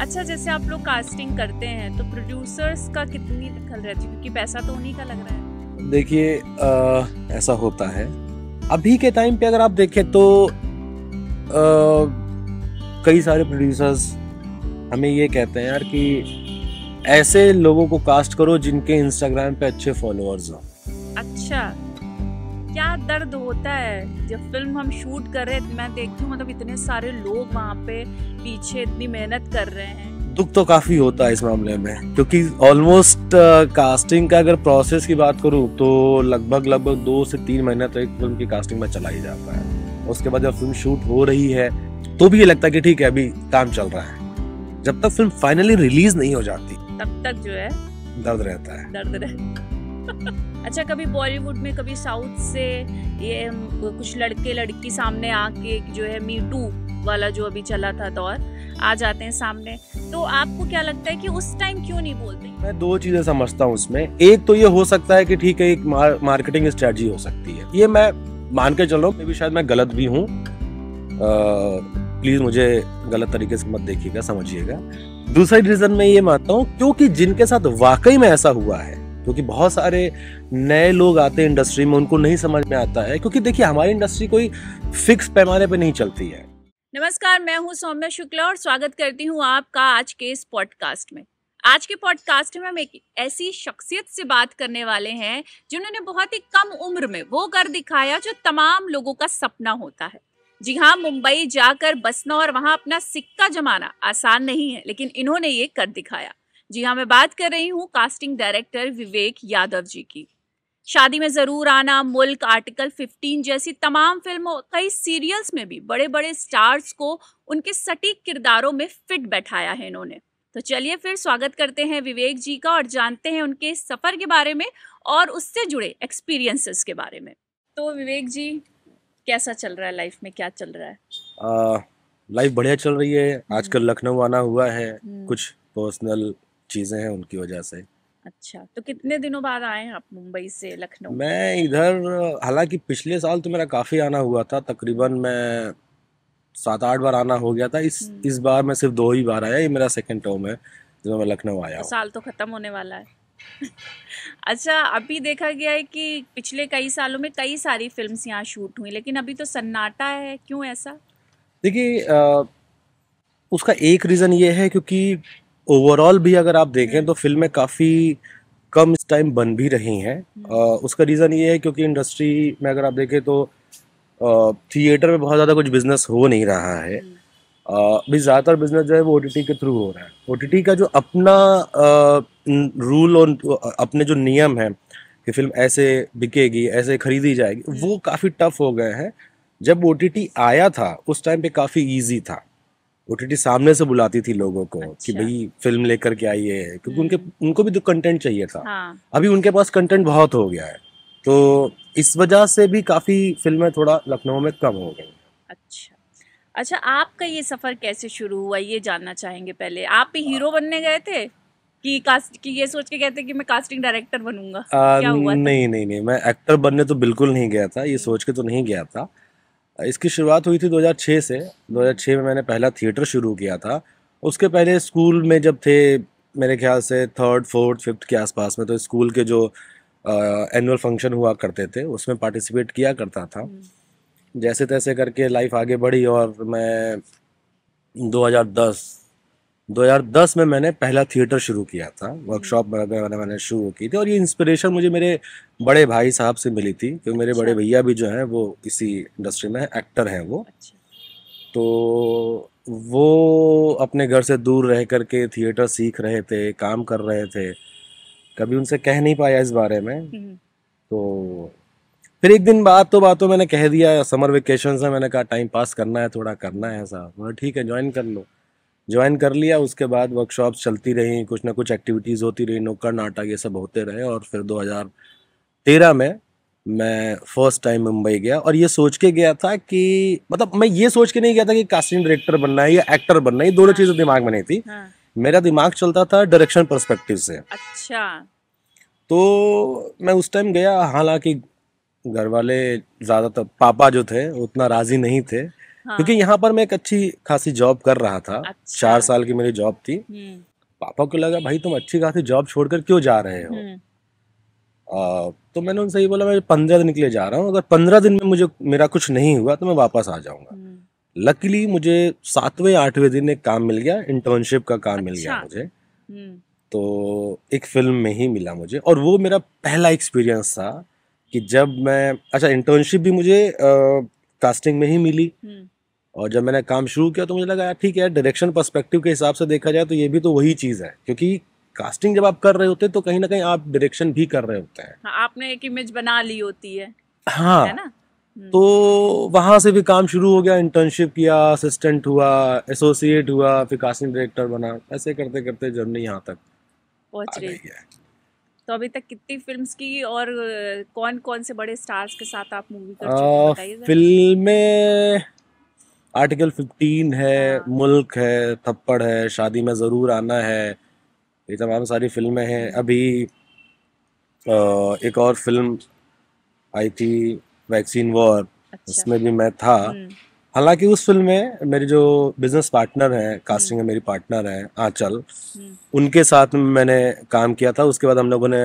अच्छा, जैसे आप लोग कास्टिंग करते हैं तो प्रोड्यूसर्स का कितनी दखल रहती है, क्योंकि पैसा तो उन्हीं का लग रहा है। देखिए ऐसा होता है। अभी के टाइम पे अगर आप देखें तो कई सारे प्रोड्यूसर्स हमें ये कहते हैं यार कि ऐसे लोगों को कास्ट करो जिनके इंस्टाग्राम पे अच्छे फॉलोअर्स हो। अच्छा, क्या दर्द होता है जब फिल्म हम शूट कर रहे हैं, मैं देखती हूँ मतलब इतने सारे लोग वहाँ पे पीछे इतनी मेहनत कर रहे हैं। दुख तो काफी होता है इस मामले में, क्योंकि ऑलमोस्ट कास्टिंग का अगर प्रोसेस की बात करूँ तो लगभग 2 से 3 महीना तो एक फिल्म की कास्टिंग में चला ही जाता है। उसके बाद जब फिल्म शूट हो रही है तो भी ये लगता है कि ठीक है अभी काम चल रहा है। जब तक फिल्म फाइनली रिलीज नहीं हो जाती तब तक जो है दर्द रहता है। दर्द रहता। अच्छा, कभी बॉलीवुड में कभी साउथ से ये कुछ लड़के लड़की सामने आके जो है मी टू वाला जो अभी चला था दौर, आ जाते हैं सामने, तो आपको क्या लगता है कि उस टाइम क्यों नहीं बोलते? मैं 2 चीजें समझता हूँ उसमें। एक तो ये हो सकता है कि ठीक है एक मार्केटिंग स्ट्रेटजी हो सकती है, ये मैं मान के चल रहा हूँ। शायद मैं गलत भी हूँ, प्लीज मुझे गलत तरीके से मत देखिएगा, समझिएगा। दूसरा रीजन मैं ये मानता हूँ क्योंकि जिनके साथ वाकई में ऐसा हुआ है, क्योंकि बहुत सारे नए लोग आते हैं इंडस्ट्री में, उनको नहीं समझ में आता है। क्योंकि देखिए हमारी इंडस्ट्री कोई फिक्स पैमाने पे नहीं चलती है। नमस्कार, मैं हूँ सौम्या शुक्ला और स्वागत करती हूँ आपका आज के इस पॉडकास्ट में। आज के पॉडकास्ट में हम एक ऐसी शख्सियत से बात करने वाले हैं जिन्होंने बहुत ही कम उम्र में वो कर दिखाया जो तमाम लोगों का सपना होता है। जी हाँ, मुंबई जाकर बसना और वहाँ अपना सिक्का जमाना आसान नहीं है, लेकिन इन्होंने ये कर दिखाया। जी हाँ, मैं बात कर रही हूँ कास्टिंग डायरेक्टर विवेक यादव जी की। शादी में जरूर आना, मुल्क, आर्टिकल 15 जैसी तमाम फिल्मों, कई सीरियल्स में भी बड़े बड़े स्टार्स को उनके सटीक किरदारों में फिट बैठाया है इन्होंने। तो चलिए फिर स्वागत करते हैं विवेक जी का और जानते हैं उनके सफर के बारे में और उससे जुड़े एक्सपीरियंसेस के बारे में। तो विवेक जी, कैसा चल रहा है लाइफ में, क्या चल रहा है? लाइफ बढ़िया चल रही है। आजकल लखनऊ आना हुआ है, कुछ पर्सनल चीजें हैं उनकी वजह से। अच्छा, तो कितने दिनों बाद आए हैं आप मुंबई से लखनऊ? मैं इधर, हालांकि पिछले साल तो मेरा काफी आना हुआ था, तकरीबन मैं 7-8 बार आना हो गया था। इस बार मैं सिर्फ 2 ही बार आया। ये मेरा सेकंड टर्म है जब मैं लखनऊ आया हूँ। साल तो खत्म होने वाला है। अच्छा, अभी देखा गया है कि पिछले कई सालों में कई सारी फिल्म्स यहाँ शूट हुई, लेकिन अभी तो सन्नाटा है, क्यों ऐसा? देखिए उसका एक रीजन ये है क्योंकि ओवरऑल भी अगर आप देखें तो फिल्में काफी कम इस टाइम बन भी रही हैं। उसका रीजन ये है क्योंकि इंडस्ट्री में अगर आप देखें तो थिएटर में बहुत ज़्यादा कुछ बिजनेस हो नहीं रहा है। अभी ज़्यादातर बिजनेस जो है वो ओटीटी के थ्रू हो रहा है। ओटीटी का जो अपना रूल और अपने जो नियम है कि फिल्म ऐसे बिकेगी, ऐसे खरीदी जाएगी, वो काफ़ी टफ हो गए हैं। जब ओटीटी आया था उस टाइम पे काफ़ी इजी था। ओटीटी सामने से बुलाती थी लोगों को कि भाई फिल्म लेकर के आइए, क्योंकि उनको भी तो कंटेंट चाहिए था। अभी उनके पास कंटेंट बहुत हो गया है, तो इस वजह से भी काफी फिल्में थोड़ा लखनऊ में कम हो गई। अच्छा, आपका ये सफर कैसे शुरू हुआ ये जानना चाहेंगे। पहले आप भी हीरो बनने गए थे कि ये सोच के गए थे कि मैं कास्टिंग डायरेक्टर बनूंगा? क्या हुआ था? नहीं, मैं एक्टर बनने तो बिल्कुल नहीं गया था, ये सोच के तो नहीं गया था। इसकी शुरुआत हुई थी 2006 से। 2006 में मैंने पहला थिएटर शुरू किया था। उसके पहले स्कूल में जब थे, मेरे ख्याल से 3rd, 4th, 5th के आसपास में, तो स्कूल के जो एनुअल फंक्शन हुआ करते थे उसमें पार्टिसिपेट किया करता था। जैसे तैसे करके लाइफ आगे बढ़ी और मैं 2010 में मैंने पहला थिएटर शुरू किया था। वर्कशॉप मैंने शुरू की थी और ये इंस्पिरेशन मुझे मेरे बड़े भाई साहब से मिली थी, क्योंकि मेरे बड़े भैया भी जो हैं वो इसी इंडस्ट्री में एक्टर हैं वो। तो वो अपने घर से दूर रह करके थिएटर सीख रहे थे, काम कर रहे थे। कभी उनसे कह नहीं पाया इस बारे में। तो फिर एक दिन बातों मैंने कह दिया, समर वेकेशन से मैंने कहा टाइम पास करना है, थोड़ा करना है ऐसा। बोला ठीक है, ज्वाइन कर लो। ज्वाइन कर लिया। उसके बाद वर्कशॉप्स चलती रही, कुछ ना कुछ एक्टिविटीज़ होती रही, नुक्कड़ नाटक ये सब होते रहे। और फिर 2013 में मैं फर्स्ट टाइम मुंबई गया और ये सोच के गया था कि, मतलब मैं ये सोच के नहीं गया था कि कास्टिंग डायरेक्टर बनना है या एक्टर बनना है, ये दोनों चीज़ें दिमाग में नहीं थी। मेरा दिमाग चलता था डायरेक्शन पर्सपेक्टिव से। अच्छा। तो मैं उस टाइम गया, हालांकि घर वाले ज़्यादातर पापा जो थे उतना राज़ी नहीं थे हाँ। क्योंकि यहाँ पर मैं एक अच्छी खासी जॉब कर रहा था। अच्छा। 4 साल की मेरी जॉब थी। पापा को लगा भाई तुम अच्छी खासी जॉब छोड़कर क्यों जा रहे हो। तो मैंने उनसे ये बोला मैं 15 दिन के लिए जा रहा हूँ, अगर 15 दिन में मुझे मेरा कुछ नहीं हुआ तो मैं वापस आ जाऊंगा। लकीली मुझे 7वें 8वें दिन एक काम मिल गया, इंटर्नशिप का काम मिल गया मुझे। तो एक फिल्म में ही मिला मुझे, और वो मेरा पहला एक्सपीरियंस था कि जब मैं, अच्छा इंटर्नशिप भी मुझे कास्टिंग में ही मिली, और जब मैंने काम शुरू किया तो मुझे लगा यार ठीक है, डायरेक्शन पर्सपेक्टिव के हिसाब से देखा जाए तो ये भी तो वही चीज़ है, क्योंकि कास्टिंग जब आप कर रहे होते हैं तो कहीं ना कहीं आप डायरेक्शन भी कर रहे होते हैं। हाँ, आपने एक इमेज बना ली होती है। हाँ, है ना। तो वहां से भी काम शुरू हो गया, इंटर्नशिप किया, असिस्टेंट हुआ, एसोसिएट हुआ, फिर कास्टिंग डायरेक्टर बना, ऐसे करते करते जर्नी यहाँ तक पहुंच आ रही गई है। तो अभी तक कितनी फिल्म्स की और कौन कौन से बड़े स्टार्स के साथ आप मूवी कर चुके हैं, बताइए जरा। फिल्में आर्टिकल 15 है, हाँ। मुल्क है, थप्पड़ है, शादी में ज़रूर आना है, ये तमाम सारी फिल्में हैं। अभी एक और फिल्म आई थी, वैक्सीन वॉर, अच्छा। उसमें भी मैं था। हालांकि उस फिल्म में मेरे जो बिजनेस पार्टनर हैं, कास्टिंग में मेरी पार्टनर हैं आंचल, उनके साथ में मैंने काम किया था। उसके बाद हम लोगों ने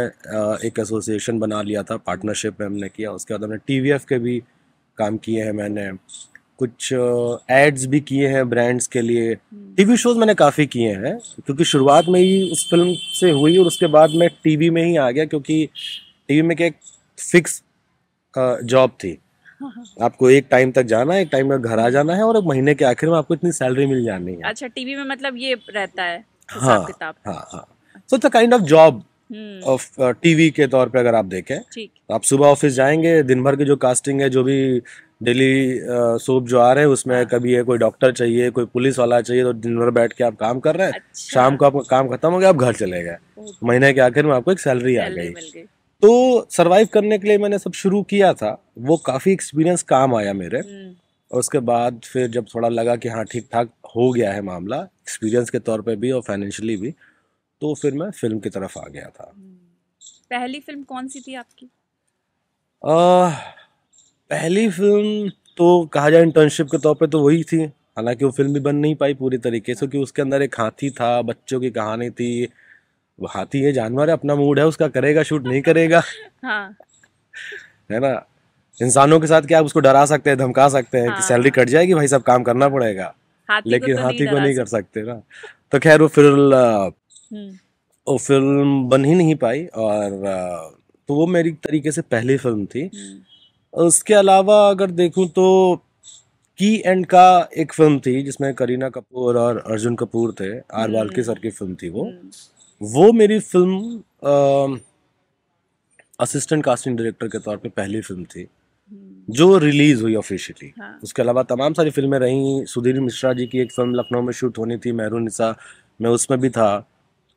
एक एसोसिएशन बना लिया था, पार्टनरशिप में हमने किया। उसके बाद हमने टीवीएफ के भी काम किए हैं, मैंने कुछ एड्स भी किए हैं ब्रांड्स के लिए। टीवी शोज मैंने काफ़ी किए हैं, क्योंकि शुरुआत में ही उस फिल्म से हुई, और उसके बाद मैं टीवी में ही आ गया, क्योंकि टीवी में क्या एक फिक्स जॉब थी। आपको एक टाइम तक जाना है, एक टाइम में घर आ जाना है, और एक महीने के आखिर में आपको इतनी सैलरी मिल जानी है। अच्छा, टीवी में मतलब ये रहता है हाँ हिसाब किताब। हाँ, so it's a kind of job of TV के तौर पे अगर आप देखें। ठीक। तो आप सुबह ऑफिस जाएंगे, दिन भर की जो कास्टिंग है, जो भी डेली सोप जो आ रहे हैं उसमें, कभी है कोई डॉक्टर चाहिए, कोई पुलिस वाला चाहिए, तो दिन भर बैठ के आप काम कर रहे हैं। अच्छा। शाम को आपका काम खत्म हो गया, आप घर चले गए, महीने के आखिर में आपको एक सैलरी आ गई। मिल गई। तो सरवाइव करने के लिए मैंने सब शुरू किया था, वो काफ़ी एक्सपीरियंस काम आया मेरे। और उसके बाद फिर जब थोड़ा लगा कि हाँ ठीक ठाक हो गया है मामला, एक्सपीरियंस के तौर पे भी और फाइनेंशियली भी, तो फिर मैं फिल्म की तरफ आ गया था। पहली फिल्म कौन सी थी आपकी? पहली फिल्म तो कहा जाए इंटर्नशिप के तौर पे तो वही थी। हालांकि वो फिल्म भी बन नहीं पाई पूरी तरीके से, क्योंकि उसके अंदर एक हाथी था, बच्चों की कहानी थी। वो हाथी है, जानवर है, अपना मूड है उसका, करेगा शूट नहीं करेगा। हाँ। है ना, इंसानों के साथ क्या आप उसको डरा सकते हैं, धमका सकते हैं कि सैलरी कट जाएगी भाई, सब काम करना पड़ेगा, लेकिन हाथी को नहीं कर सकते ना। तो खैर वो फिल्म बन ही नहीं पाई, और तो वो मेरी तरीके से पहली फिल्म थी। उसके अलावा अगर देखूं तो की एंड का एक फिल्म थी जिसमें करीना कपूर और अर्जुन कपूर थे, आर बाल्की सर की फिल्म थी वो मेरी फिल्म असिस्टेंट कास्टिंग डायरेक्टर के तौर पे पहली फिल्म थी जो रिलीज हुई ऑफिशियली। हाँ। उसके अलावा तमाम सारी फिल्में रहीं। सुधीर मिश्रा जी की एक फिल्म लखनऊ में शूट होनी थी, मेहरुनिसा, मैं उसमें भी था,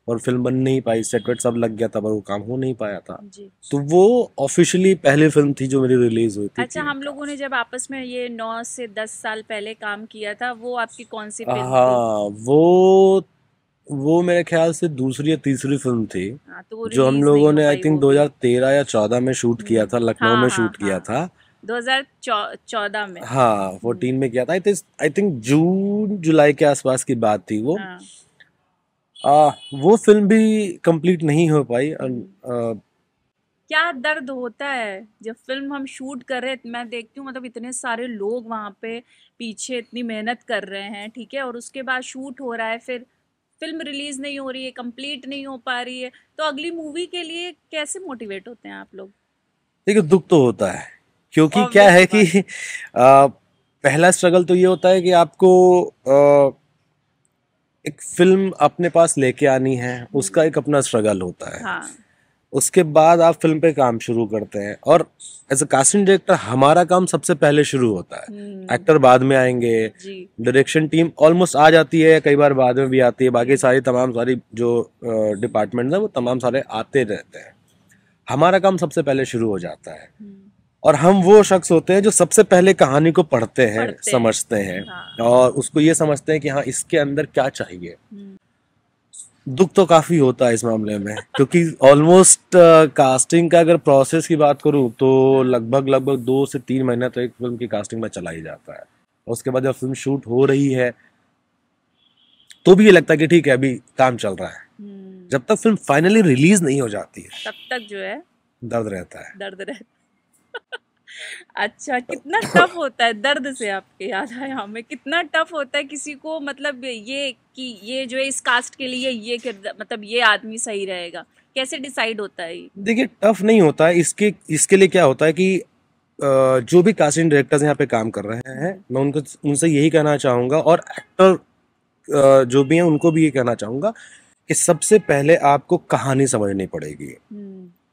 और फिल्म बन नहीं पाई, सेट वेट सब लग गया था, पर वो काम हो नहीं पाया था जी। तो वो ऑफिशियली पहली फिल्म थी जो मेरी रिलीज हुई थी। अच्छा, हम लोगों ने जब आपस में ये 9 से 10 साल पहले काम किया था, वो आपकी कौन सी फिल्म थी? हाँ, वो मेरे ख्याल से दूसरी या तीसरी फिल्म थी। तो जो हम लोगों ने आई थिंक 2013 या 14 में शूट किया था, लखनऊ में शूट किया था। 2014 में। हाँ, 14 में किया था। आई थिंक जून जुलाई के आसपास की बात थी वो। वो फिल्म भी कंप्लीट नहीं हो पाई। क्या दर्द होता है जब फिल्म हम शूट कर रहे, मैं देखती हूँ मतलब इतने सारे लोग वहाँ पे पीछे इतनी मेहनत कर रहे हैं, ठीक है, और उसके बाद शूट हो रहा है, फिर फिल्म रिलीज नहीं हो रही है, कंप्लीट नहीं हो पा रही है, तो अगली मूवी के लिए कैसे मोटिवेट होते हैं आप लोग? देखिए, दुख तो होता है, क्योंकि क्या है कि पहला स्ट्रगल तो ये होता है कि आपको एक फिल्म अपने पास लेके आनी है, उसका एक अपना स्ट्रगल होता है। हाँ। उसके बाद आप फिल्म पे काम शुरू करते हैं, और एज अ कास्टिंग डायरेक्टर हमारा काम सबसे पहले शुरू होता है। एक्टर बाद में आएंगे, डायरेक्शन टीम ऑलमोस्ट आ जाती है, कई बार बाद में भी आती है, बाकी सारी तमाम सारी जो डिपार्टमेंट है वो तमाम सारे आते रहते हैं। हमारा काम सबसे पहले शुरू हो जाता है, और हम वो शख्स होते हैं जो सबसे पहले कहानी को पढ़ते हैं, समझते हैं, हाँ। और उसको ये समझते हैं कि हाँ इसके अंदर क्या चाहिए। दुख तो काफी होता है इस मामले में, क्योंकि ऑलमोस्ट कास्टिंग का अगर प्रोसेस की बात करूं तो लगभग 2 से 3 महीना तो एक फिल्म की कास्टिंग में चला ही जाता है। और उसके बाद जब फिल्म शूट हो रही है तो भी ये लगता है कि ठीक है अभी काम चल रहा है। जब तक फिल्म फाइनली रिलीज नहीं हो जाती है तब तक जो है दर्द रहता है। दर्द रहता अच्छा, कितना टफ होता है, दर्द से आपके याद आया हमें, कितना टफ होता है किसी को, मतलब ये कि ये जो है इस कास्ट के लिए ये मतलब ये आदमी सही रहेगा, कैसे डिसाइड होता है ये? देखिए टफ नहीं होता है, इसके लिए क्या होता है कि जो भी कास्टिंग डायरेक्टर्स यहाँ पे काम कर रहे हैं मैं उनसे यही कहना चाहूंगा, और एक्टर जो भी हैं उनको भी ये कहना चाहूंगा कि सबसे पहले आपको कहानी समझनी पड़ेगी।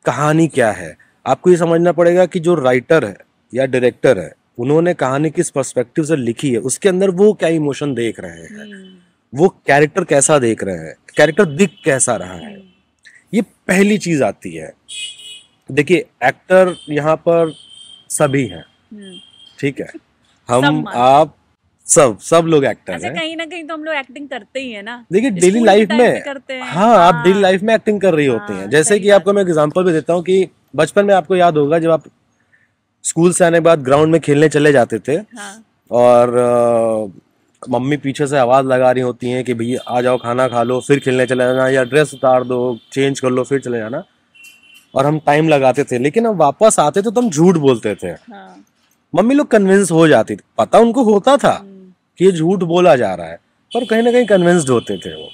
कहानी क्या है आपको ये समझना पड़ेगा कि जो राइटर है या डायरेक्टर है उन्होंने कहानी किस पर्सपेक्टिव से लिखी है, उसके अंदर वो क्या इमोशन देख रहे हैं, वो कैरेक्टर कैसा देख रहे हैं, कैरेक्टर दिख कैसा रहा है, ये पहली चीज आती है। देखिए एक्टर यहाँ पर सभी हैं, ठीक है, हम आप सब लोग एक्टर हैं। कहीं ना कहीं तो हम लोग एक्टिंग करते ही है ना। देखिए डेली लाइफ में हाँ आप डेली लाइफ में एक्टिंग कर रही होती हैं। जैसे कि आपको मैं एग्जांपल भी देता हूँ कि बचपन में आपको याद होगा जब आप स्कूल से आने के बाद ग्राउंड में खेलने चले जाते थे, और मम्मी पीछे से आवाज लगा रही होती हैं कि भैया आ जाओ खाना खा लो फिर खेलने चले जाना, या ड्रेस उतार दो चेंज कर लो फिर चले जाना, और हम टाइम लगाते थे, लेकिन हम वापस आते थे तो हम झूठ बोलते थे। मम्मी लोग कन्विंस हो जाती थी, पता उनको होता था कि ये झूठ बोला जा रहा है, पर कहीं ना कहीं कन्विंस्ड होते थे वो,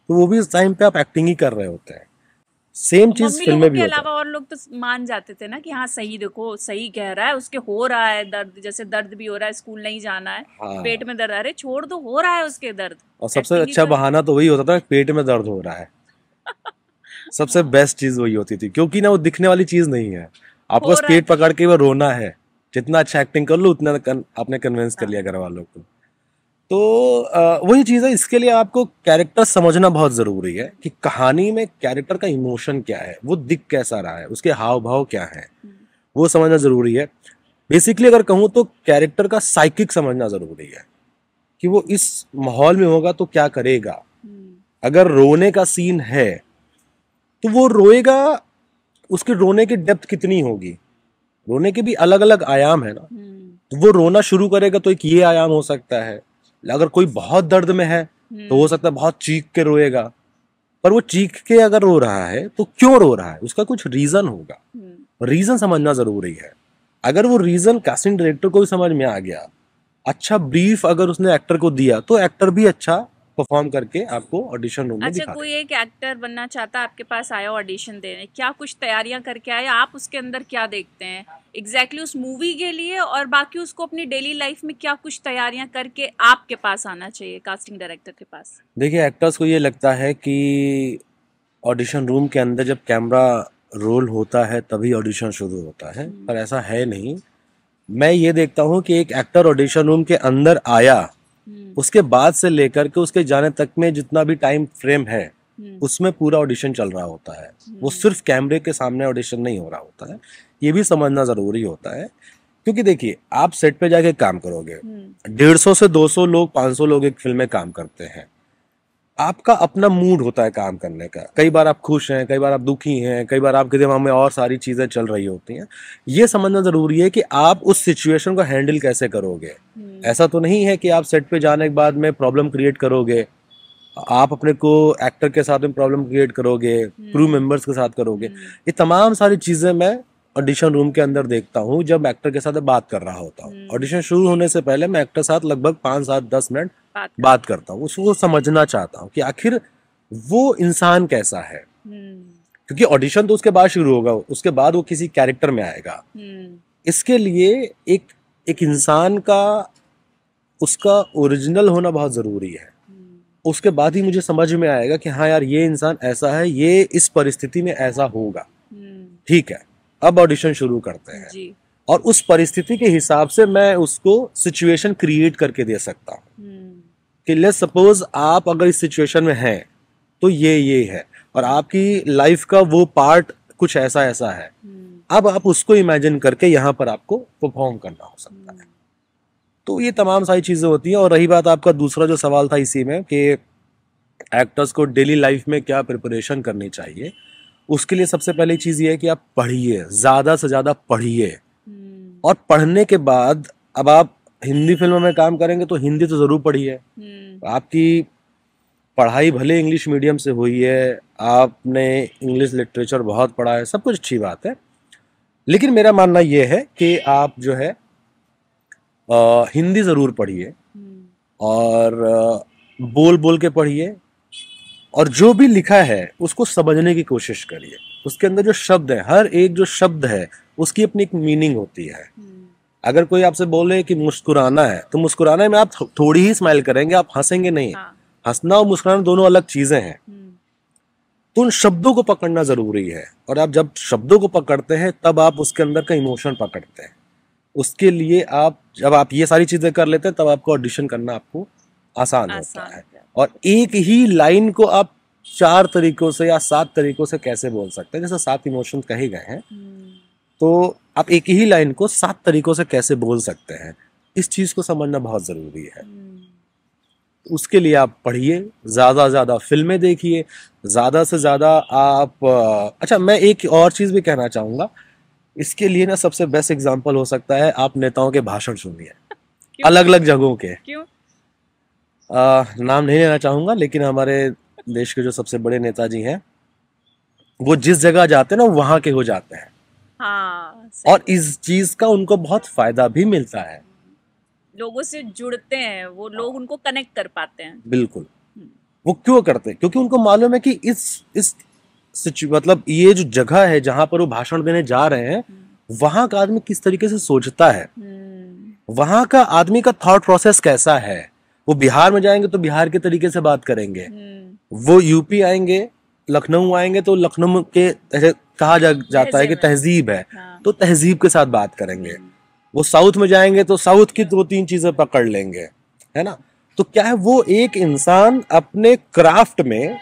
तो वो भी इस टाइम पे आप एक्टिंग ही कर रहे होते हैं। सेम चीज फिल्म में भी होता है। अलावा और लोग तो मान जाते थे ना कि हाँ सही, देखो सही कह रहा है, उसके हो रहा है दर्द, जैसे दर्द भी हो रहा है, स्कूल नहीं जाना है, पेट में दर्द, अरे छोड़ दो, हो रहा है उसके दर्द। और सबसे अच्छा बहाना तो वही होता था, पेट में दर्द हो रहा है। सबसे बेस्ट चीज वही होती थी, क्योंकि ना वो दिखने वाली चीज नहीं है, आपको बस पेट पकड़ के वो रोना है, जितना अच्छा एक्टिंग कर लो उतना आपने कन्विंस कर लिया घर वालों को। तो वही चीज है, इसके लिए आपको कैरेक्टर समझना बहुत जरूरी है कि कहानी में कैरेक्टर का इमोशन क्या है, वो दिख कैसा रहा है, उसके हाव भाव क्या है, वो समझना जरूरी है। बेसिकली अगर कहूँ तो कैरेक्टर का साइकिक समझना जरूरी है कि वो इस माहौल में होगा तो क्या करेगा। अगर रोने का सीन है तो वो रोएगा, उसके रोने की डेप्थ कितनी होगी, रोने के भी अलग अलग आयाम है ना, तो वो रोना शुरू करेगा तो एक ये आयाम हो सकता है। अगर कोई बहुत दर्द में है तो हो सकता है बहुत चीख के रोएगा, पर वो चीख के अगर रो रहा है तो क्यों रो रहा है, उसका कुछ रीजन होगा, रीजन समझना जरूरी है। अगर वो रीजन कास्टिंग डायरेक्टर को भी समझ में आ गया, अच्छा ब्रीफ अगर उसने एक्टर को दिया, तो एक्टर भी अच्छा परफॉर्म करके आपको ऑडिशन रूम में दिखा। कोई एक एक्टर बनना चाहता है, आपके पास आया ऑडिशन देने, क्या कुछ तैयारियां करके आया, आप उसके अंदर क्या देखते हैं एग्जैक्टली उस मूवी के लिए, और बाकी उसको अपनी डेली लाइफ में क्या कुछ तैयारियां करके आपके पास आना चाहिए कास्टिंग डायरेक्टर के पास? देखिए एक्टर्स को ये लगता है कि ऑडिशन रूम के अंदर जब कैमरा रोल होता है तभी ऑडिशन शुरू होता है, पर ऐसा है नहीं। मैं ये देखता हूँ कि एक एक्टर ऑडिशन रूम के अंदर आया, उसके बाद से लेकर के उसके जाने तक में जितना भी टाइम फ्रेम है उसमें पूरा ऑडिशन चल रहा होता है, वो सिर्फ कैमरे के सामने ऑडिशन नहीं हो रहा होता है, ये भी समझना जरूरी होता है। क्योंकि देखिए आप सेट पे जाके काम करोगे, 150 से 200 लोग 500 लोग एक फिल्म में काम करते हैं, आपका अपना मूड होता है काम करने का, कई बार आप खुश हैं, कई बार आप दुखी हैं, कई बार आपके दिमाग में और सारी चीजें चल रही होती हैं। ये समझना जरूरी है कि आप उस सिचुएशन को हैंडल कैसे करोगे। ऐसा तो नहीं है कि आप सेट पे जाने के बाद में प्रॉब्लम क्रिएट करोगे, आप अपने को एक्टर के साथ में प्रॉब्लम क्रिएट करोगे, क्रू मेंबर्स के साथ करोगे, ये तमाम सारी चीजें मैं ऑडिशन रूम के अंदर देखता हूँ जब एक्टर के साथ बात कर रहा होता हूँ। ऑडिशन शुरू होने से पहले मैं एक्टर साथ लगभग 5-7-10 मिनट बात करता हूँ, उसको समझना चाहता हूँ कि आखिर वो इंसान कैसा है, क्योंकि ऑडिशन तो उसके बाद शुरू होगा, उसके बाद वो किसी कैरेक्टर में आएगा। इसके लिए एक इंसान का उसका ओरिजिनल होना बहुत जरूरी है, उसके बाद ही मुझे समझ में आएगा कि हाँ यार ये इंसान ऐसा है, ये इस परिस्थिति में ऐसा होगा। ठीक है, अब ऑडिशन शुरू करते हैं जी। और उस परिस्थिति के हिसाब से मैं उसको सिचुएशन क्रिएट करके दे सकता हूँ कि लेट्स सपोज आप अगर इस सिचुएशन में हैं तो ये है, और आपकी लाइफ का वो पार्ट कुछ ऐसा ऐसा है, अब आप उसको इमेजिन करके यहाँ पर आपको परफॉर्म करना हो सकता है। तो ये तमाम सारी चीजें होती हैं। और रही बात आपका दूसरा जो सवाल था इसी में कि एक्टर्स को डेली लाइफ में क्या प्रिपरेशन करनी चाहिए, उसके लिए सबसे पहली चीज ये है कि आप पढ़िए, ज्यादा से ज्यादा पढ़िए, और पढ़ने के बाद अब आप हिंदी फिल्मों में काम करेंगे तो हिंदी तो जरूर पढ़िए। आपकी पढ़ाई भले इंग्लिश मीडियम से हुई है, आपने इंग्लिश लिटरेचर बहुत पढ़ा है, सब कुछ अच्छी बात है, लेकिन मेरा मानना यह है कि आप जो है हिंदी जरूर पढ़िए और बोल बोल के पढ़िए, और जो भी लिखा है उसको समझने की कोशिश करिए। उसके अंदर जो शब्द है, हर एक जो शब्द है उसकी अपनी एक मीनिंग होती है। अगर कोई आपसे बोले कि मुस्कुराना है, तो मुस्कुराने में आप थोड़ी ही स्माइल करेंगे, आप हंसेंगे नहीं। हंसना और मुस्कुराना दोनों अलग चीजें हैं। तो उन शब्दों को पकड़ना जरूरी है, और आप जब शब्दों को पकड़ते हैं तब आप उसके अंदर का इमोशन पकड़ते हैं। उसके लिए आप जब आप ये सारी चीजें कर लेते हैं तब आपको ऑडिशन करना आपको आसान होता है। और एक ही लाइन को आप 4 तरीकों से या 7 तरीकों से कैसे बोल सकते हैं, जैसे 7 इमोशन कहे गए हैं, तो आप एक ही लाइन को 7 तरीकों से कैसे बोल सकते हैं, इस चीज को समझना बहुत जरूरी है। उसके लिए आप पढ़िए, ज्यादा से ज्यादा फिल्में देखिए, ज्यादा से ज्यादा आप अच्छा, मैं एक और चीज भी कहना चाहूंगा। इसके लिए ना सबसे बेस्ट एग्जांपल हो सकता है, आप नेताओं के भाषण सुनिए अलग अलग जगहों के। क्यों? नाम नहीं लेना चाहूंगा, लेकिन हमारे देश के जो सबसे बड़े नेताजी हैं, वो जिस जगह जाते हैं ना वहां के हो जाते हैं। हाँ, और इस चीज का उनको बहुत फायदा भी मिलता है। लोगों से जुड़ते हैं वो लोग, उनको कनेक्ट कर पाते हैं। बिल्कुल। वो क्यों करते हैं? क्योंकि उनको मालूम है कि इस मतलब ये जो जगह है जहां पर वो भाषण देने जा रहे हैं, वहां का आदमी किस तरीके से सोचता है, वहां का आदमी का थॉट प्रोसेस कैसा है। वो बिहार में जाएंगे तो बिहार के तरीके से बात करेंगे, वो यूपी आएंगे, लखनऊ आएंगे तो लखनऊ के ऐसे कहा जाता है कि तहजीब है, तो तहजीब के साथ बात करेंगे। वो साउथ में जाएंगे तो साउथ की 2-3 चीजें पकड़ लेंगे, है ना। तो क्या है, वो एक इंसान अपने क्राफ्ट में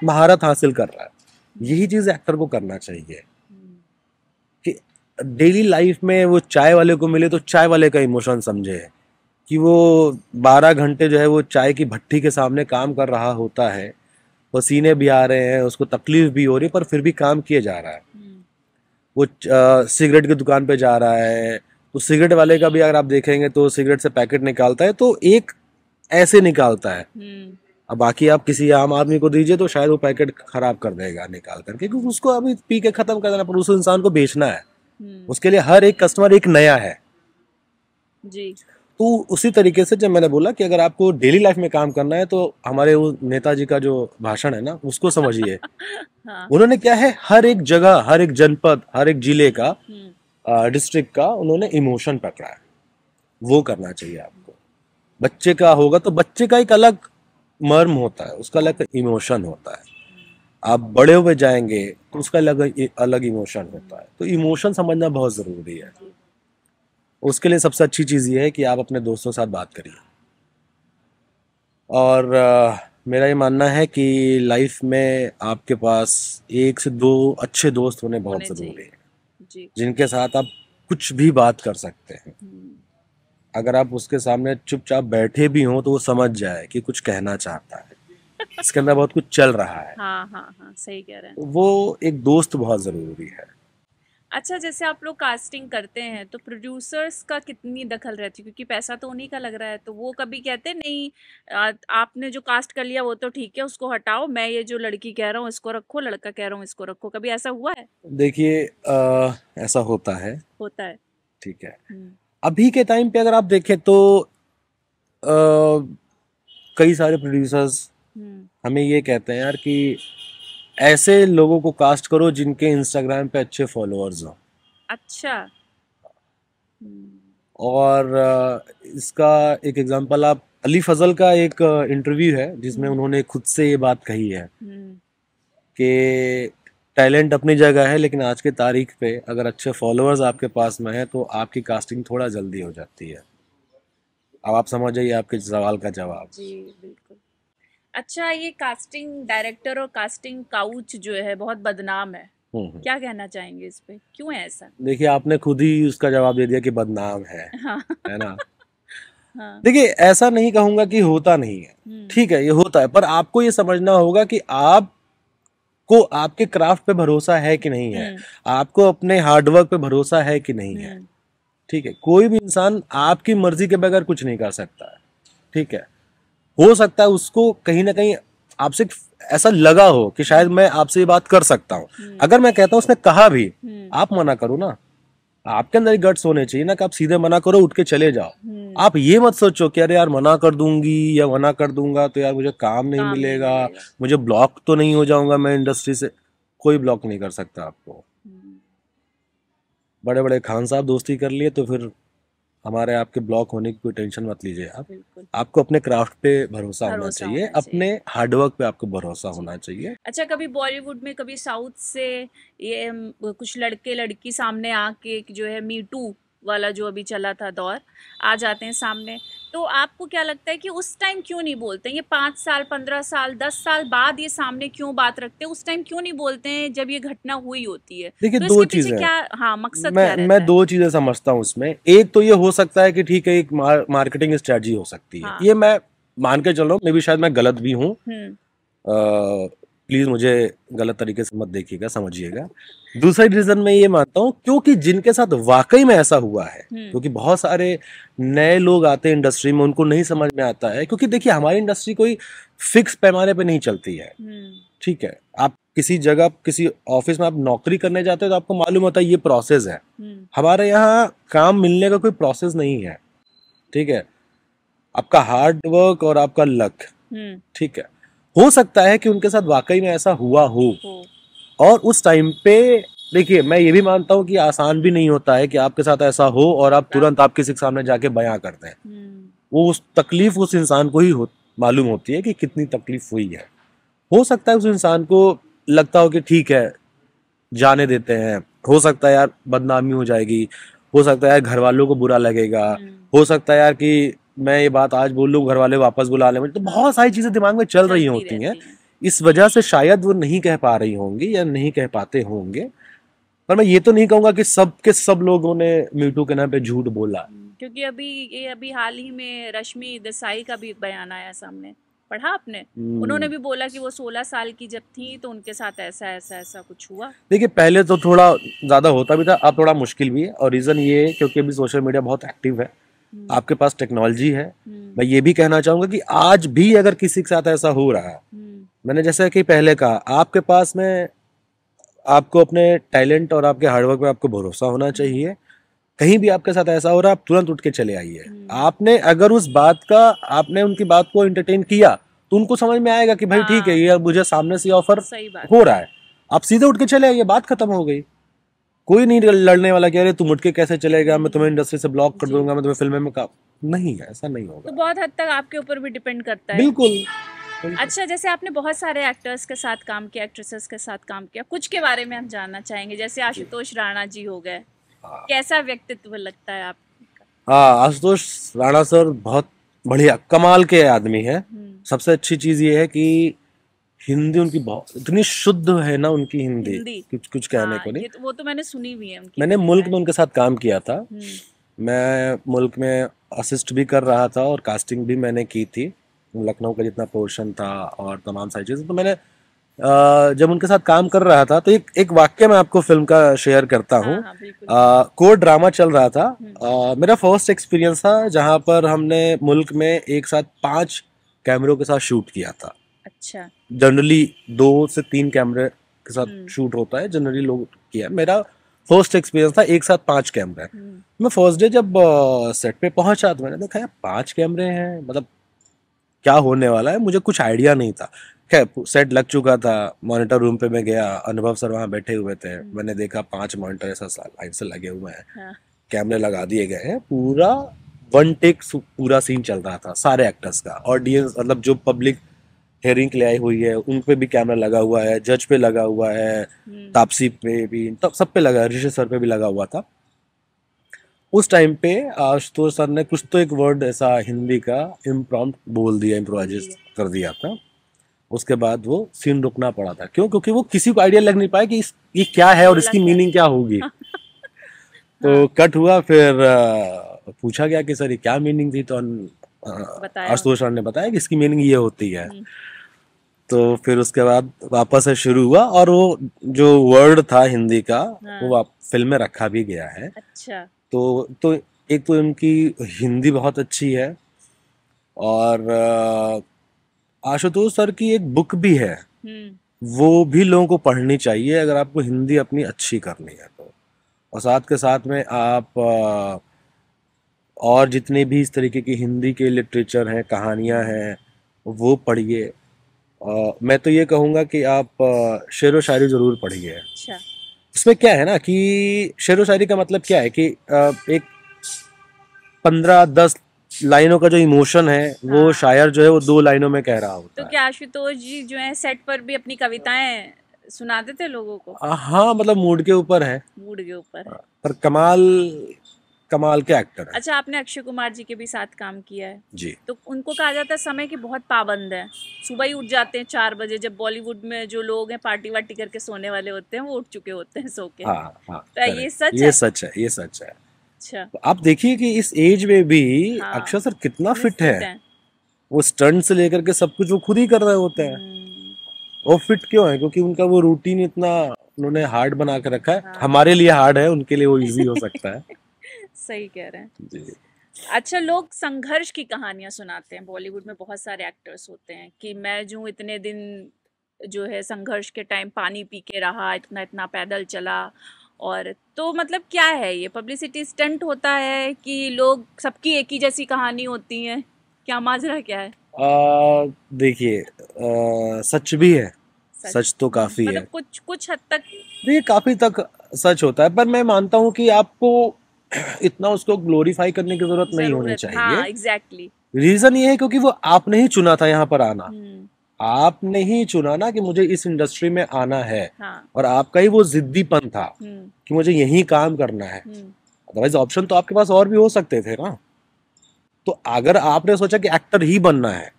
महारत हासिल कर रहा है। यही चीज एक्टर को करना चाहिए कि डेली लाइफ में वो चाय वाले को मिले तो चाय वाले का इमोशन समझे, कि वो 12 घंटे जो है वो चाय की भट्टी के सामने काम कर रहा होता है, पसीने भी आ रहे हैं, उसको तकलीफ भी हो रही है, पर फिर भी काम किए जा रहा है। वो सिगरेट की दुकान पे जा रहा है, तो सिगरेट वाले का भी अगर आप देखेंगे तो सिगरेट से पैकेट निकालता है तो एक ऐसे निकालता है। अब बाकी आप किसी आम आदमी को दीजिए तो शायद वो पैकेट खराब कर देगा निकाल करके, क्योंकि उसको अभी पी के खत्म कर देना, पर उस इंसान को बेचना है। उसके लिए हर एक कस्टमर एक नया है जी। तो उसी तरीके से जब मैंने बोला कि अगर आपको डेली लाइफ में काम करना है तो हमारे वो नेताजी का जो भाषण है ना उसको समझिए। हाँ। उन्होंने क्या है, हर एक जगह, हर एक जनपद, हर एक जिले का, डिस्ट्रिक्ट का उन्होंने इमोशन पकड़ा है। वो करना चाहिए आपको। बच्चे का होगा तो बच्चे का एक अलग मर्म होता है, उसका अलग इमोशन होता है। आप बड़े हुए जाएंगे तो उसका अलग इमोशन होता है। तो इमोशन समझना बहुत जरूरी है। उसके लिए सबसे अच्छी चीज ये है कि आप अपने दोस्तों के साथ बात करिए। और मेरा ये मानना है कि लाइफ में आपके पास 1 से 2 अच्छे दोस्त होने बहुत जरूरी है, जिनके साथ आप कुछ भी बात कर सकते हैं। अगर आप उसके सामने चुपचाप बैठे भी हों तो वो समझ जाए कि कुछ कहना चाहता है, इसके अंदर बहुत कुछ चल रहा है। हाँ, सही कह रहे हैं। वो एक दोस्त बहुत जरूरी है। अच्छा, जैसे आप लोग कास्टिंग करते हैं तो प्रोड्यूसर्स का कितनी दखल रहती है, क्योंकि पैसा तो उन्हीं का लग रहा है, तो वो कभी कहते नहीं आपने जो कास्ट कर लिया वो तो ठीक है, उसको हटाओ, मैं ये जो लड़की कह रहा हूँ इसको रखो, लड़का कह रहा हूँ इसको रखो, कभी ऐसा हुआ है? देखिए ऐसा होता है ठीक है। अभी के टाइम पे अगर आप देखें तो कई सारे प्रोड्यूसर्स हमें ये कहते हैं यार कि ऐसे लोगों को कास्ट करो जिनके इंस्टाग्राम पे अच्छे फॉलोअर्स हो। अच्छा। और इसका एक एग्जांपल, आप अली फजल का एक इंटरव्यू है जिसमें उन्होंने खुद से ये बात कही है कि टैलेंट अपनी जगह है, लेकिन आज के तारीख पे अगर अच्छे फॉलोअर्स आपके पास में है तो आपकी कास्टिंग थोड़ा जल्दी हो जाती है। अब आप समझ जाइए आपके सवाल का जवाब। जी बिल्कुल। अच्छा, ये कास्टिंग डायरेक्टर और कास्टिंग काउच जो है बहुत बदनाम है, क्या कहना चाहेंगे इस पे, क्यों है ऐसा? देखिए, आपने खुद ही उसका जवाब दे दिया कि बदनाम है। हाँ। है ना। हाँ। देखिए, ऐसा नहीं कहूंगा कि होता नहीं है, ठीक है, ये होता है, पर आपको ये समझना होगा कि आपको आपके क्राफ्ट पे भरोसा है कि नहीं है, आपको अपने हार्डवर्क पे भरोसा है कि नहीं है। ठीक है, कोई भी इंसान आपकी मर्जी के बगैर कुछ नहीं कर सकता है। ठीक है, हो सकता है उसको कहीं ना कहीं आपसे ऐसा लगा हो कि शायद मैं आपसे ये बात कर सकता हूँ। अगर मैं कहता हूँ उसने कहा भी, आप मना करो ना, आपके अंदर गट्स होने चाहिए ना कि आप सीधे मना करो, उठ के चले जाओ। आप ये मत सोचो कि अरे यार मना कर दूंगी या मना कर दूंगा तो यार मुझे काम नहीं मिलेगा, मुझे ब्लॉक तो नहीं हो जाऊंगा मैं इंडस्ट्री से। कोई ब्लॉक नहीं कर सकता आपको। बड़े बड़े खान साहब दोस्ती कर लिए तो फिर हमारे आपके ब्लॉक होने की कोई टेंशन मत लीजिए आप। आपको अपने क्राफ्ट पे भरोसा होना चाहिए, अपने हार्डवर्क पे आपको भरोसा होना चाहिए। अच्छा, कभी बॉलीवुड में, कभी साउथ से ये कुछ लड़के लड़की सामने आके जो है मी टू वाला जो अभी चला था दौर, आ जाते हैं सामने, तो आपको क्या लगता है कि उस टाइम क्यों नहीं बोलते हैं? ये 5 साल, 15 साल, 10 साल बाद ये सामने क्यों बात रखते हैं? उस टाइम क्यों नहीं बोलते हैं जब ये घटना हुई होती है? देखिए, तो दो इसके पीछे चीजें क्या, हाँ, मकसद क्या रहता मैं है? दो चीजें समझता हूँ उसमें। एक तो ये हो सकता है कि ठीक है, एक मार्केटिंग स्ट्रेटजी हो सकती है, ये मैं मान के चल रहा हूँ। मे भी शायद मैं गलत भी हूँ, प्लीज मुझे गलत तरीके से मत देखिएगा, समझिएगा। दूसरा रीजन मैं ये मानता हूँ क्योंकि जिनके साथ वाकई में ऐसा हुआ है, क्योंकि बहुत सारे नए लोग आते हैं इंडस्ट्री में, उनको नहीं समझ में आता है। क्योंकि देखिए, हमारी इंडस्ट्री कोई फिक्स पैमाने पे नहीं चलती है। ठीक है, आप किसी जगह, किसी ऑफिस में आप नौकरी करने जाते हो तो आपको मालूम होता है ये प्रोसेस है। हमारे यहाँ काम मिलने का कोई प्रोसेस नहीं है। ठीक है, आपका हार्ड वर्क और आपका लक। ठीक है, हो सकता है कि उनके साथ वाकई में ऐसा हुआ हो। और उस टाइम पे देखिए, मैं ये भी मानता हूँ कि आसान भी नहीं होता है कि आपके साथ ऐसा हो और आप तुरंत आप किसी के सामने जाके बयां कर दें। वो उस तकलीफ उस इंसान को ही मालूम होती है कि कितनी तकलीफ हुई है। हो सकता है उस इंसान को लगता हो कि ठीक है, जाने देते हैं। हो सकता है यार बदनामी हो जाएगी, हो सकता है यार घर वालों को बुरा लगेगा, हो सकता है यार कि मैं ये बात आज बोल लूं, घर वाले वापस बुला लें। तो बहुत सारी चीजें दिमाग में चल रही होती हैं, इस वजह से शायद वो नहीं कह पा रही होंगी या नहीं कह पाते होंगे। पर मैं ये तो नहीं कहूंगा कि सब के सब लोगों ने मीटू के नाम पे झूठ बोला। क्योंकि अभी हाल ही में रश्मि देसाई का भी बयान आया सामने, पढ़ा आपने? उन्होंने भी बोला कि वो 16 साल की जब थी तो उनके साथ ऐसा ऐसा ऐसा कुछ हुआ। देखिए, पहले तो थोड़ा ज्यादा होता भी था, अब थोड़ा मुश्किल भी है। और रीजन ये है क्योंकि अभी सोशल मीडिया बहुत एक्टिव है, आपके पास टेक्नोलॉजी है। मैं ये भी कहना चाहूंगा कि आज भी अगर किसी के साथ ऐसा हो रहा है, मैंने जैसे कि पहले कहा, आपके पास में आपको अपने टैलेंट और आपके हार्डवर्क पे आपको भरोसा होना चाहिए। कहीं भी आपके साथ ऐसा हो रहा है, आप तुरंत उठ के चले आइए। आपने अगर उस बात का, आपने उनकी बात को एंटरटेन किया तो उनको समझ में आएगा कि भाई ठीक है, ये मुझे सामने से ऑफर हो रहा है, आप सीधे उठ के चले आइए, बात खत्म हो गई। कोई नहीं लड़ने वाला कि अरे तुम उठ के कैसे चलेगा, मैं तुम्हें इंडस्ट्री से ब्लॉक कर दूंगा, मैं तुम्हें फिल्म में नहीं है, ऐसा नहीं होगा। तो बहुत हद तक आपके ऊपर भी डिपेंड करता है। बिल्कुल। अच्छा, जैसे आपने बहुत सारे एक्टर्स के साथ काम किया, एक्ट्रेसेस के साथ काम किया, कुछ के बारे में हम जानना चाहेंगे। जैसे आशुतोष राणा जी हो गए, कैसा व्यक्तित्व लगता है आपका? हाँ, आशुतोष राणा सर बहुत बढ़िया, कमाल के आदमी है। सबसे अच्छी चीज ये है कि हिंदी उनकी बहुत इतनी शुद्ध है ना, उनकी हिंदी कुछ कहने को नहीं। वो तो मैंने सुनी भी है उनकी। मैंने मुल्क में उनके साथ काम किया था। मैं मुल्क में असिस्ट भी कर रहा था और कास्टिंग भी मैंने की थी, लखनऊ का जितना पोर्शन था और तमाम सारी चीजें। तो मैंने जब उनके साथ काम कर रहा था तो एक वाक्य मैं आपको फिल्म का शेयर करता हूँ। कोर्ट ड्रामा चल रहा था, मेरा फर्स्ट एक्सपीरियंस था जहाँ पर हमने मुल्क में एक साथ 5 कैमरों के साथ शूट किया था। अच्छा। जनरली 2 से 3 कैमरे के साथ शूट होता है, जनरली लोग किया। मेरा फर्स्ट एक्सपीरियंस था एक साथ 5 कैमरे। मैं फर्स्ट डे जब सेट पे पहुंचा तो मैंने देखा यार 5 कैमरे हैं, मतलब क्या होने वाला है, मुझे कुछ आइडिया नहीं था। खैर सेट लग चुका था, मॉनिटर रूम पे मैं गया, अनुभव सर वहाँ बैठे हुए थे। मैंने देखा 5 मॉनिटर ऐसा लाइन से लगे हुए हैं, कैमरे लगा दिए गए हैं, पूरा 1 टेक पूरा सीन चल रहा था सारे एक्टर्स का। ऑडियंस मतलब जो पब्लिक हेयरिंग के लिए आई हुई है उन पे भी कैमरा लगा हुआ है, जज पे लगा हुआ है, तापसी पे भी, तब सब पे लगा, ऋषि सर पे भी लगा हुआ था। उस टाइम पे आशुतोष सर ने कुछ तो एक वर्ड ऐसा हिंदी का इम्प्रॉम्प्ट बोल दिया, इम्प्रोवाइज कर दिया था। उसके बाद वो सीन रुकना पड़ा था। क्यों? क्योंकि वो किसी को आइडिया लग नहीं पाया कि ये क्या है और इसकी मीनिंग क्या होगी। तो कट हुआ, फिर पूछा गया कि सर ये क्या मीनिंग थी, तो आशुतोष सर ने बताया कि इसकी मीनिंग ये होती है। तो फिर उसके बाद वापस से शुरू हुआ और वो जो वर्ड था हिंदी का वो फिल्म में रखा भी गया है। अच्छा। तो एक तो इनकी हिंदी बहुत अच्छी है, और आशुतोष सर की एक बुक भी है, वो भी लोगों को पढ़नी चाहिए अगर आपको हिंदी अपनी अच्छी करनी है तो। और साथ के साथ में आप और जितने भी इस तरीके की हिंदी के लिटरेचर हैं, कहानियां हैं, वो पढ़िए। मैं तो ये कहूँगा कि आप शेर व शायरी ज़रूर पढ़िए। अच्छा। इसमें क्या है ना कि शेर व शायरी का मतलब क्या है कि एक 15-10 लाइनों का जो इमोशन है वो हाँ। शायर जो है वो 2 लाइनों में कह रहा होता तो है। क्या आशुतोष जी जो है सेट पर भी अपनी कविताएं सुनाते थे लोगों को? हाँ, मतलब मूड के ऊपर है, मूड के ऊपर है। पर कमाल कमाल के एक्टर है। अच्छा, आपने अक्षय कुमार जी के भी साथ काम किया है, जी। तो उनको कहा जाता है समय के बहुत पाबंद है, सुबह ही उठ जाते हैं 4 बजे, जब बॉलीवुड में जो लोग हैं पार्टी वार्टी करके सोने वाले होते हैं वो उठ चुके होते हैं सो के। हाँ हाँ, तो ये सच ये है? सच है, ये सच है। अच्छा। तो आप देखिए कि इस एज में भी हाँ, अक्षय सर कितना कितने फिट है। fit हैं। वो स्टंट से लेकर के सब कुछ वो खुद ही कर रहे होते हैं। वो फिट क्यों है? क्योंकि उनका वो रूटीन इतना उन्होंने हार्ड बना के रखा है। हाँ। हमारे लिए हार्ड है, उनके लिए वो इजी हो सकता है। सही कह रहे हैं जी। अच्छा, लोग संघर्ष की कहानियां सुनाते हैं, बॉलीवुड में बहुत सारे एक्टर्स होते हैं कि मैं जो इतने दिन जो है संघर्ष के टाइम पानी पी के रहा, इतना इतना पैदल चला, और तो मतलब क्या है ये पब्लिसिटी स्टंट होता है कि लोग सबकी एक ही जैसी कहानी होती है, क्या माजरा क्या है? देखिए, सच भी है, सच तो काफी है। मतलब कुछ कुछ हद तक देखिए, काफी तक सच होता है, पर मैं मानता हूँ कि आपको इतना उसको ग्लोरीफाई करने की जरूरत नहीं होनी जरूरत, चाहिए। हाँ एग्जैक्टली। रीजन ये है क्योंकि वो आपने ही चुना था यहाँ पर आना। आपने ही चुना ना कि मुझे इस इंडस्ट्री में आना है। हाँ। और आपका ही वो जिद्दीपन था कि मुझे यही काम करना है। अदरवाइज ऑप्शन तो आपके पास और भी हो सकते थे ना। तो अगर आपने सोचा कि एक्टर ही बनना है,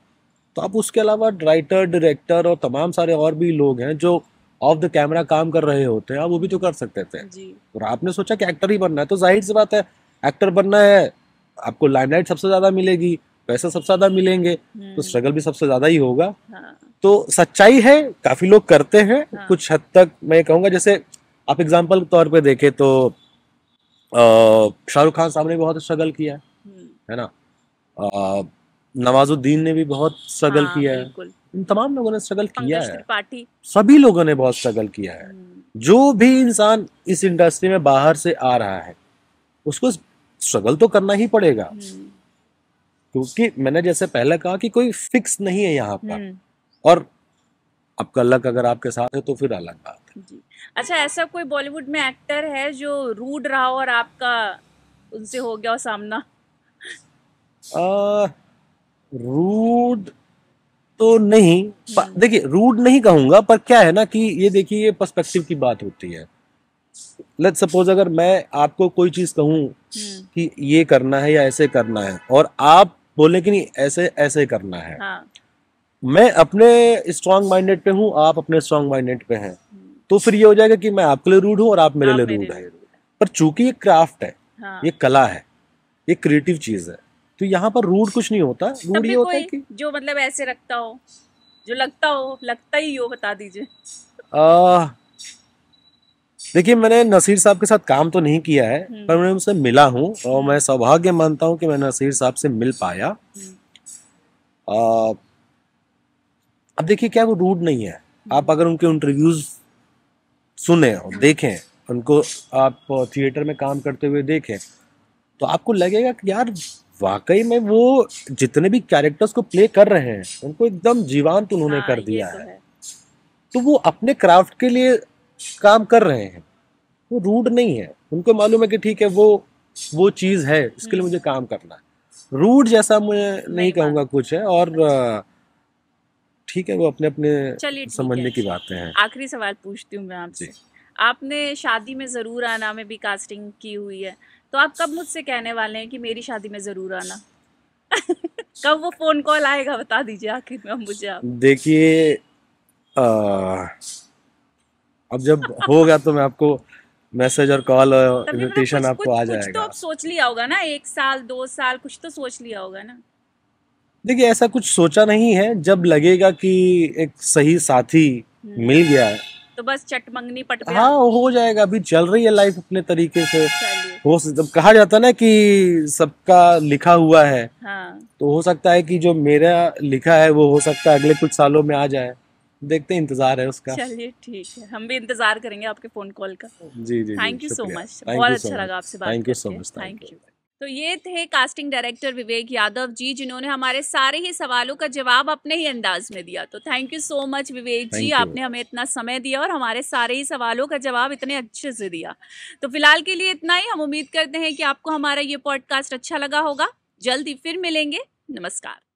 तो आप उसके अलावा राइटर, डायरेक्टर और तमाम सारे और भी लोग हैं जो ऑफ द कैमरा काम कर रहे होते हैं, आप वो भी तो कर सकते थे। और आपने सोचा कि एक्टर ही बनना है, तो जाहिर सी बात है एक्टर बनना है, आपको लाइमलाइट सबसे ज्यादा मिलेगी, पैसे सबसे ज्यादा मिलेंगे, तो स्ट्रगल भी सबसे ज्यादा ही होगा। तो सच्चाई है, काफी लोग करते हैं। कुछ हद तक मैं कहूंगा, जैसे आप एग्जाम्पल के तौर पे देखें तो शाहरुख खान साहब ने बहुत स्ट्रगल किया है ना। नवाजुद्दीन ने भी बहुत स्ट्रगल किया है। इन तमाम लोगों ने स्ट्रगल किया है, सभी लोगों ने बहुत स्ट्रगल किया है। जो भी इंसान इस इंडस्ट्री में बाहर से आ रहा है उसको स्ट्रगल तो करना ही पड़ेगा, क्योंकि मैंने जैसे पहले कहा कि कोई फिक्स नहीं है यहाँ पर, और आपका लक अगर आपके साथ है तो फिर अलग बात है। जी। अच्छा, ऐसा कोई बॉलीवुड में एक्टर है जो रूड रहा और आपका उनसे हो गया सामना? रूड तो नहीं, देखिए रूड नहीं कहूंगा, पर क्या है ना कि ये देखिए, ये पर्सपेक्टिव की बात होती है। लेट्स सपोज अगर मैं आपको कोई चीज कहूं कि ये करना है या ऐसे करना है, और आप बोले कि नहीं ऐसे ऐसे करना है। हाँ। मैं अपने स्ट्रॉन्ग माइंडेड पे हूँ, आप अपने स्ट्रॉन्ग माइंडेड पे हैं, तो फिर ये हो जाएगा कि मैं आपके लिए रूड हूँ और आप मेरे लिए रूड है। पर चूंकि ये क्राफ्ट है, हाँ। ये कला है, ये क्रिएटिव चीज है, तो यहाँ पर रूड कुछ नहीं होता। रूड ये होता है कि जो मतलब ऐसे रखता हो, जो लगता ही हो, बता दीजिए। देखिए, मैंने नसीर साहब के साथ काम तो नहीं किया है, पर मैं उनसे मिला हूँ और मैं सौभाग्य मानता हूँ कि मैं नसीर साहब से मिल पाया। अब देखिए, क्या वो रूड नहीं है। आप अगर उनके इंटरव्यूज सुने और देखें, उनको आप थिएटर में काम करते हुए देखें, तो आपको लगेगा कि यार वाकई में वो जितने भी कैरेक्टर्स को प्ले कर रहे हैं उनको एकदम जीवंत उन्होंने कर दिया है। तो वो अपने क्राफ्ट के लिए काम कर रहे हैं, वो रूड नहीं है। उनको मालूम है कि ठीक है, वो चीज है, इसके लिए मुझे काम करना है। रूड जैसा मैं नहीं कहूँगा कुछ है, और ठीक है, वो अपने अपने समझने की बातें हैं। आखिरी सवाल पूछती हूँ मैं आपसे, आपने शादी में जरूर आना में भी कास्टिंग की हुई है, तो आप कब मुझसे कहने वाले हैं कि मेरी शादी में जरूर आना? कब वो फोन कॉल आएगा, बता दीजिए आखिर में मुझे आप। देखिए, अब जब होगा तो मैं आपको मैसेज और कॉल और इनविटेशन आपको आ जाएगा। कुछ तो आप सोच लिया होगा ना, 1 साल 2 साल कुछ तो सोच लिया होगा ना? देखिए, ऐसा कुछ सोचा नहीं है। जब लगेगा कि एक सही साथी मिल गया है तो बस चटमंगनी पट पे, हाँ हो जाएगा। अभी चल रही है लाइफ अपने तरीके से। जब कहा जाता है ना कि सबका लिखा हुआ है, हाँ। तो हो सकता है कि जो मेरा लिखा है वो हो सकता है अगले कुछ सालों में आ जाए। देखते हैं, इंतजार है उसका। चलिए ठीक है, हम भी इंतजार करेंगे आपके फोन कॉल का। जी जी जी, थैंक यू सो शुक्रिया। मच, थैंक बहुत यू सो अच्छा लगा मच, आपसे बात थैंक यू सो करके। Much, thank thank you. You. तो ये थे कास्टिंग डायरेक्टर विवेक यादव जी, जिन्होंने हमारे सारे ही सवालों का जवाब अपने ही अंदाज में दिया। तो thank you so much Vivek ji, thank you. आपने हमें इतना समय दिया और हमारे सारे ही सवालों का जवाब इतने अच्छे से दिया। तो फिलहाल के लिए इतना ही। हम उम्मीद करते हैं कि आपको हमारा ये पॉडकास्ट अच्छा लगा होगा। जल्द ही फिर मिलेंगे। नमस्कार।